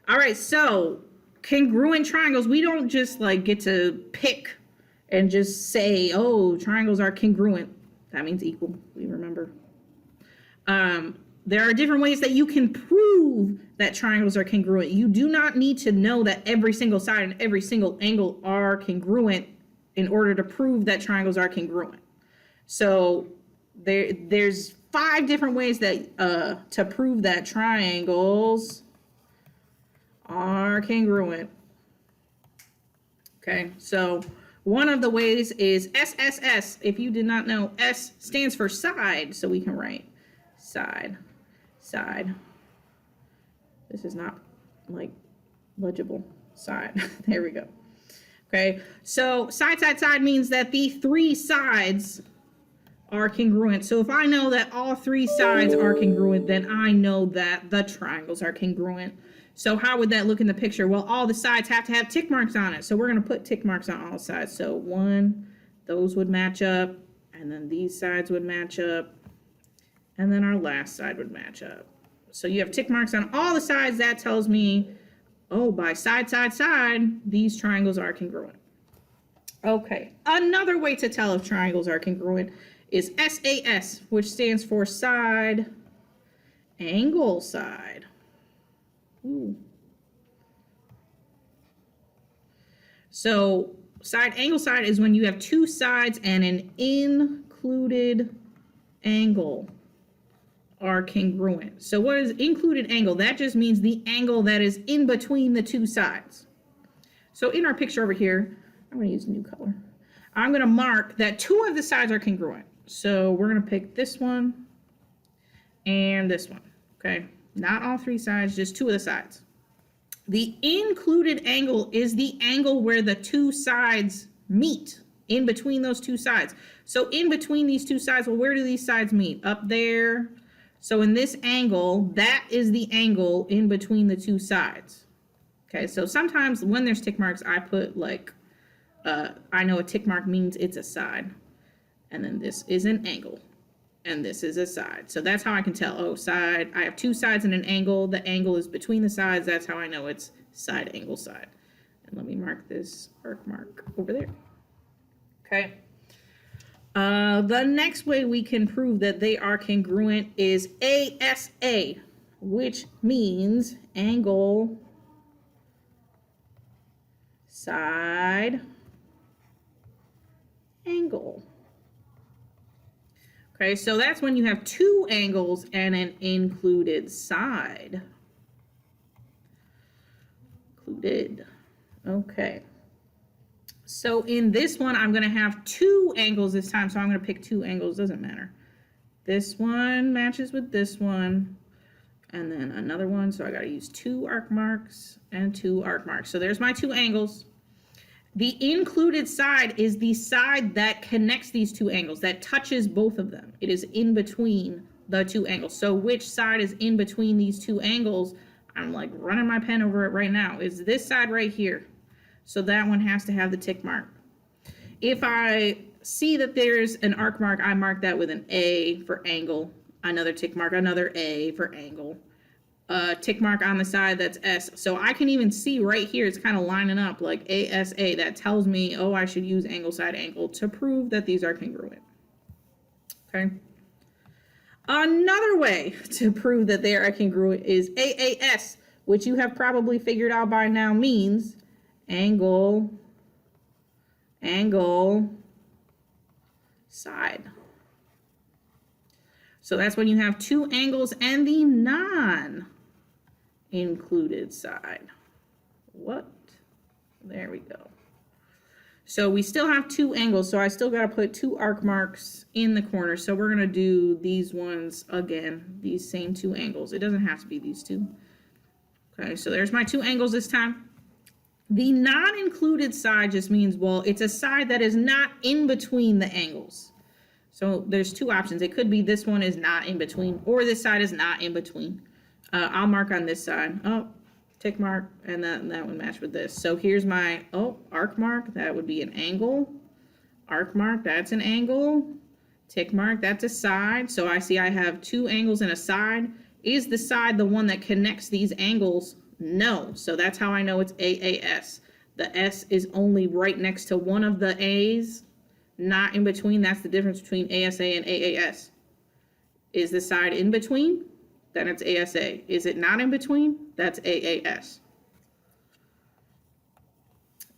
All right, so congruent triangles, we don't just like get to pick and just say, oh, triangles are congruent. That means equal, we remember. There are different ways that you can prove that triangles are congruent. You do not need to know that every single side and every single angle are congruent in order to prove that triangles are congruent. So there's 5 different ways that to prove that triangles are congruent. Okay, so one of the ways is SSS. If you did not know, S stands for side, so we can write side, side. This is not like legible. Side. There we go. Okay, so side, side, side means that the 3 sides are congruent. So if I know that all 3 sides are congruent, then I know that the triangles are congruent. So how would that look in the picture? Well, all the sides have to have tick marks on it. So we're going to put tick marks on all sides. So 1, those would match up, and then these sides would match up, and then our last side would match up. So you have tick marks on all the sides. That tells me, oh, by side, side, side, these triangles are congruent. Okay, another way to tell if triangles are congruent is SAS, which stands for side, angle, side. Ooh. So side, angle, side is when you have 2 sides and an included angle are congruent. So what is included angle? That just means the angle that is in between the 2 sides. So in our picture over here, I'm going to use a new color. I'm going to mark that 2 of the sides are congruent. So we're going to pick this one and this one. Okay, not all 3 sides, just 2 of the sides. The included angle is the angle where the 2 sides meet, in between those 2 sides. So in between these 2 sides, well, where do these sides meet? Up there. So in this angle, that is the angle in between the 2 sides. Okay, so sometimes when there's tick marks, I put like, I know a tick mark means it's a side. And then this is an angle. And this is a side. So that's how I can tell, oh, side, I have 2 sides and an angle. The angle is between the sides. That's how I know it's side, angle, side. And let me mark this arc mark over there. Okay. The next way we can prove that they are congruent is ASA, which means angle, side, angle. Okay, so that's when you have 2 angles and an included side. Included. Okay. So in this one, I'm going to have 2 angles this time. So I'm going to pick 2 angles. Doesn't matter. This one matches with this one. And then another one. So I got to use 2 arc marks and 2 arc marks. So there's my 2 angles. The included side is the side that connects these 2 angles, that touches both of them. It is in between the 2 angles. So which side is in between these 2 angles? I'm like running my pen over it right now. Is this side right here. So that one has to have the tick mark. If I see that there's an arc mark, I mark that with an A for angle, another tick mark, another A for angle, a tick mark on the side that's S. So I can even see right here, it's kind of lining up like ASA. That tells me, oh, I should use angle, side, angle to prove that these are congruent. Okay. Another way to prove that they are congruent is AAS, which you have probably figured out by now means angle, angle, side. So that's when you have 2 angles and the non-included side. What? There we go. So we still have 2 angles, so I still got to put 2 arc marks in the corner. So we're going to do these ones again, these same 2 angles. It doesn't have to be these 2. Okay, so there's my 2 angles this time. The non-included side just means, well, it's a side that is not in between the angles. So there's 2 options. It could be this one is not in between, or this side is not in between. I'll mark on this side. Oh, tick mark, and that would match with this. So here's my, oh, arc mark. That would be an angle. Arc mark, that's an angle. Tick mark, that's a side. So I see I have 2 angles and a side. Is the side the one that connects these angles No. So that's how I know it's AAS. The S is only right next to one of the A's, not in between. That's the difference between ASA and AAS. Is the side in between? Then it's ASA. Is it not in between? That's AAS.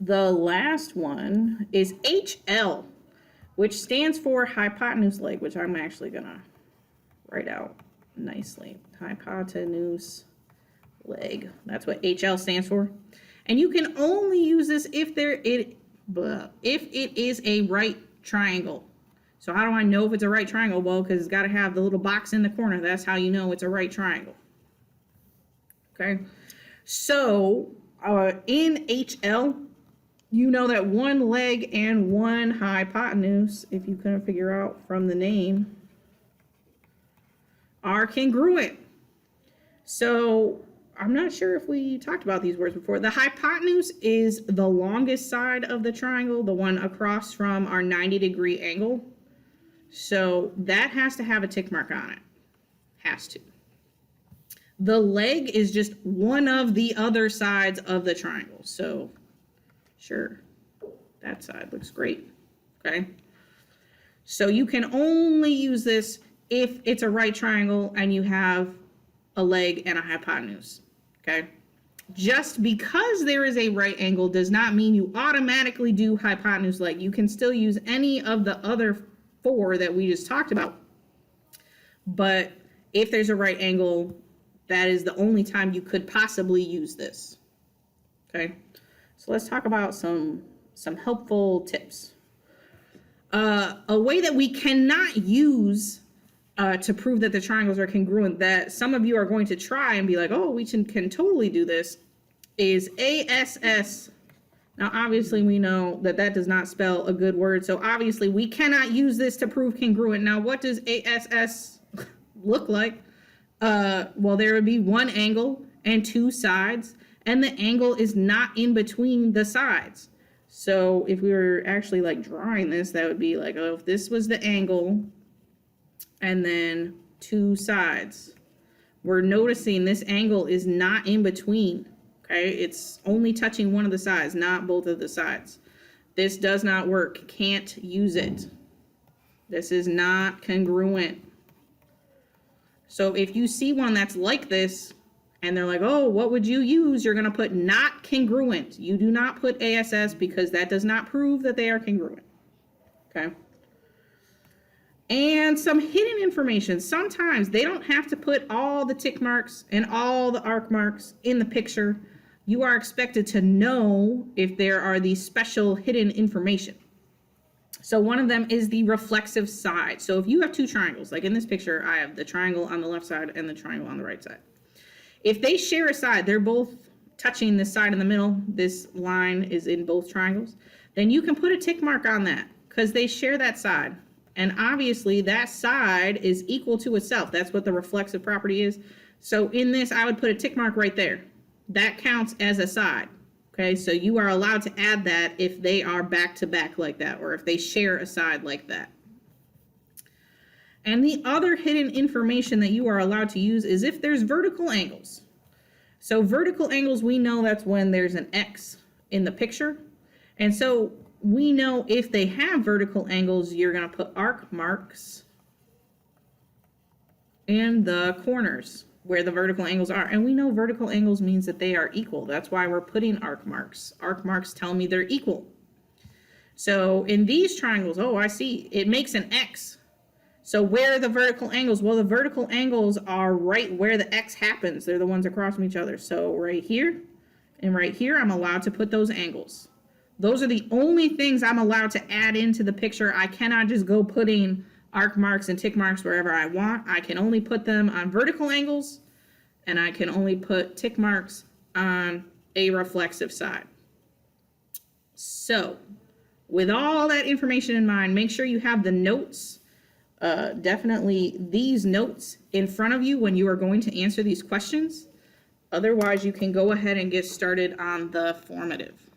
The last one is HL, which stands for hypotenuse leg, which I'm actually going to write out nicely. Hypotenuse leg. That's what HL stands for. And you can only use this if it is a right triangle. So how do I know if it's a right triangle? Well, because it's got to have the little box in the corner. That's how you know it's a right triangle. Okay. So in HL, you know that one leg and one hypotenuse, if you couldn't figure out from the name, are congruent. So I'm not sure if we talked about these words before. The hypotenuse is the longest side of the triangle, the one across from our 90-degree angle. So that has to have a tick mark on it. Has to. The leg is just one of the other sides of the triangle. So sure, that side looks great. Okay. So you can only use this if it's a right triangle and you have a leg and a hypotenuse. Okay. Just because there is a right angle does not mean you automatically do hypotenuse leg. You can still use any of the other 4 that we just talked about. But if there's a right angle, that is the only time you could possibly use this. Okay. So let's talk about some helpful tips. A way that we cannot use to prove that the triangles are congruent, that some of you are going to try and be like, oh, we can totally do this, is ASS. Now, obviously, we know that that does not spell a good word. So obviously, we cannot use this to prove congruent. Now, what does ASS look like? Well, there would be one angle and 2 sides, and the angle is not in between the sides. So if we were actually like drawing this, that would be like, oh, if this was the angle and then 2 sides, we're noticing this angle is not in between. Okay, it's only touching one of the sides, not both of the sides. This does not work. Can't use it. This is not congruent. So if you see one that's like this and they're like, oh, what would you use? You're going to put not congruent. You do not put ASS because that does not prove that they are congruent. Okay. And some hidden information. Sometimes they don't have to put all the tick marks and all the arc marks in the picture. You are expected to know if there are these special hidden information. So one of them is the reflexive side. So if you have 2 triangles, like in this picture, I have the triangle on the left side and the triangle on the right side. If they share a side, they're both touching this side in the middle, this line is in both triangles, then you can put a tick mark on that because they share that side. And obviously that side is equal to itself. That's what the reflexive property is. So in this, I would put a tick mark right there. That counts as a side. Okay, so you are allowed to add that if they are back to back like that, or if they share a side like that. And the other hidden information that you are allowed to use is if there's vertical angles. So vertical angles, we know that's when there's an X in the picture. And so we know if they have vertical angles, you're going to put arc marks in the corners where the vertical angles are. And we know vertical angles means that they are equal. That's why we're putting arc marks. Arc marks tell me they're equal. So in these triangles, oh, I see, it makes an X. So where are the vertical angles? Well, the vertical angles are right where the X happens. They're the ones across from each other. So right here and right here, I'm allowed to put those angles. Those are the only things I'm allowed to add into the picture. I cannot just go putting arc marks and tick marks wherever I want. I can only put them on vertical angles, and I can only put tick marks on a reflexive side. So with all that information in mind, make sure you have the notes, definitely these notes in front of you when you are going to answer these questions. Otherwise, you can go ahead and get started on the formative.